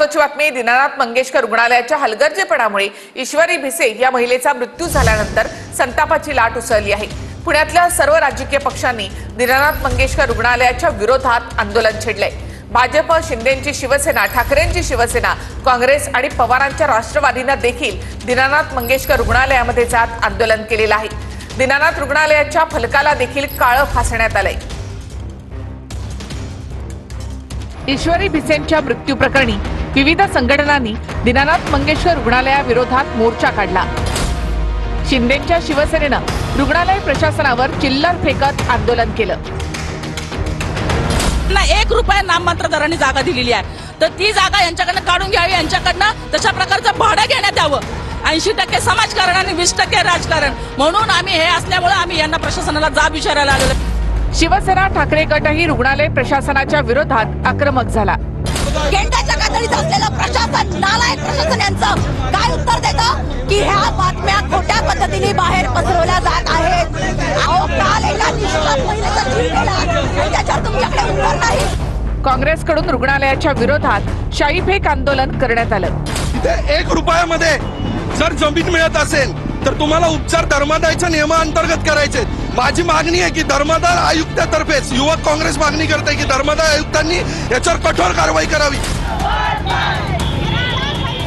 महत्त्वाची बातमी. दीनानाथ मंगेशकर रुग्णालयाच्या हलगर्जीपणामुळे ईश्वरी भिसे या महिलेचा मृत्यू झाल्यानंतर संतापाची लाट उसळली आहे. पुण्यातल्या सर्व राजकीय पक्षांनी दीनानाथ मंगेशकर रुग्णालयाच्या विरोधात आंदोलन छेडलंय. भाजप, शिंदेंची शिवसेना, ठाकरेंची शिवसेना, काँग्रेस आणि पवारांच्या राष्ट्रवादीनं देखील दीनानाथ मंगेशकर रुग्णालयामध्ये जात आंदोलन केलेलं आहे. दीनानाथ रुग्णालयाच्या फलकाला देखील काळं फासण्यात आलंय. ईश्वरी भिसेंच्या मृत्यू प्रकरणी विविध संघटनांनी दीनानाथ मंगेशकर रुग्णालयाविरोधात मोर्चा काढला. शिंदेंच्या शिवसेनेनं रुग्णालय प्रशासनावर चिल्लर फेकत आंदोलन केलं. 1 रुपया नाममात्र दराने जागा दिलेली आहे, तर ती जागा यांच्याकडनं काढून घ्यावी, यांच्याकडनं तशा प्रकारचं भाडं घेण्यात यावं. 80% समाजकारण आणि 20% राजकारण म्हणून आम्ही हे असल्यामुळे आम्ही यांना प्रशासनाला जाब विचारायला आलेलो. शिवसेना, ठाकरे गटही रुग्णालय प्रशासनाच्या विरोधात आक्रमक झाला. गेंड्याच्या कातडीत असलेलं प्रशासन, नालायक प्रशासन यांचं काय उत्तर देतं की ह्या बातम्या खोट्या पद्धतीने बाहेर पसरवल्या जात आहेत. अहो, काल एका निष्पाप महिलेचा जीव गेला आणि त्याच्यावर तुमच्याकडे उत्तर नाही. काँग्रेसकडून रुग्णालयाच्या विरोधात शाईफेक आंदोलन करण्यात आलं. तिथे 1 रुपयामध्ये जर जमीन मिळत असेल तर तुम्हाला उपचार धर्मादायच्या नियमांतर्गत करायचे. माझी मागणी आहे की धर्मादाय आयुक्तातर्फेच युवक काँग्रेस मागणी करते की धर्मादाय आयुक्तांनी याच्यावर कठोर कारवाई करावी.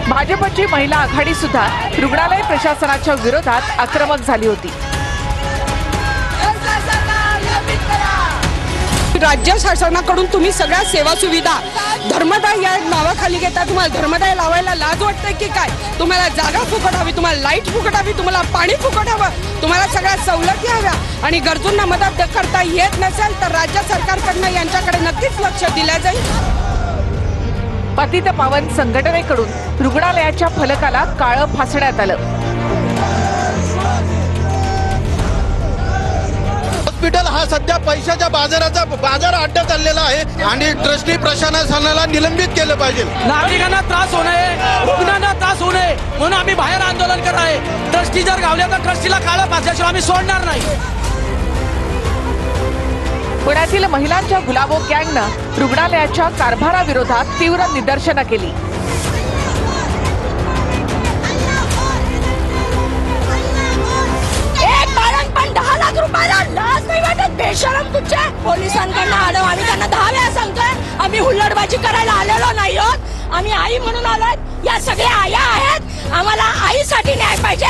भाजपची महिला आघाडी सुद्धा रुग्णालय प्रशासनाच्या विरोधात आक्रमक झाली होती. राज्य शासनाकडून तुम्ही सगळ्या सेवा सुविधा धर्मदाय या नावाखाली घेता. तुम्हाला धर्मदाय लावायला लाज वाटते की काय? तुम्हाला जागा फुकट हवी, तुम्हाला लाईट फुकट हवी, तुम्हाला पाणी फुकट हवं, तुम्हाला सगळ्या सवलती हव्या आणि गरजूंना मदत करता येत नसेल तर राज्य सरकारकडनं यांच्याकडे नक्कीच लक्ष दिलं जाईल. पतित पावन संघटनेकडून रुग्णालयाच्या फलकाला काळं फासण्यात आलं. हॉस्पिटल हा सध्या पैशाच्या बाजाराचा बाजार अड्डा चाललेला आहे आणि ट्रस्टी प्रशासनाला निलंबित केलं पाहिजे. नागरिकांना त्रास होऊ नये, रुग्णांना त्रास होऊ नये म्हणून आम्ही बाहेर आंदोलन करत आहे. ट्रस्टी जर गावल्या तर ट्रस्टीला काळं फासल्याशिवाय आम्ही सोडणार नाही. पुण्यातील महिलांच्या गुलाबो गँगनं रुग्णालयाच्या कारभाराविरोधात तीव्र निदर्शनं केली. पण 10 लाख रुपयाला लाच नाही वाटत? बेशरम तुमच्या पोलिसांकडनं आलो. आम्ही त्यांना 10 वेळा सांगतोय आम्ही हुल्लडबाजी करायला आलेलो नाही आहोत. आम्ही आई म्हणून आलोय. या सगळ्या आया आहेत. आम्हाला आईसाठी न्याय पाहिजे.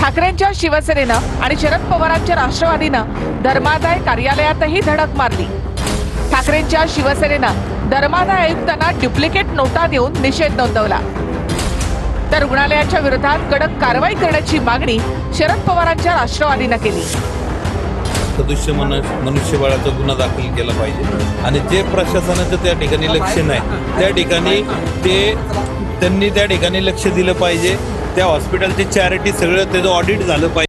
ठाकरेंच्या शिवसेनेनं आणि शरद पवारांच्या राष्ट्रवादीनं धर्मादाय कार्यालयातही धडक मारली. ठाकरेंच्या शिवसेनेनं धर्मादाय आयुक्तांना डुप्लिकेट नोटा देऊन निषेध नोंदवला. तर रुग्णालयाच्या विरोधात कडक कारवाई करण्याची मागणी शरद पवारांच्या राष्ट्रवादीनं केली. सदस्य मनुष्यबळाचा गुन्हा दाखल केला पाहिजे आणि जे प्रशासनाचं त्या ठिकाणी लक्ष नाही त्या ठिकाणी त्यांनी त्या ठिकाणी लक्ष दिलं पाहिजे. त्या हॉस्पिटलची चॅरिटी सगळं त्याचं ऑडिट झालं पाहिजे.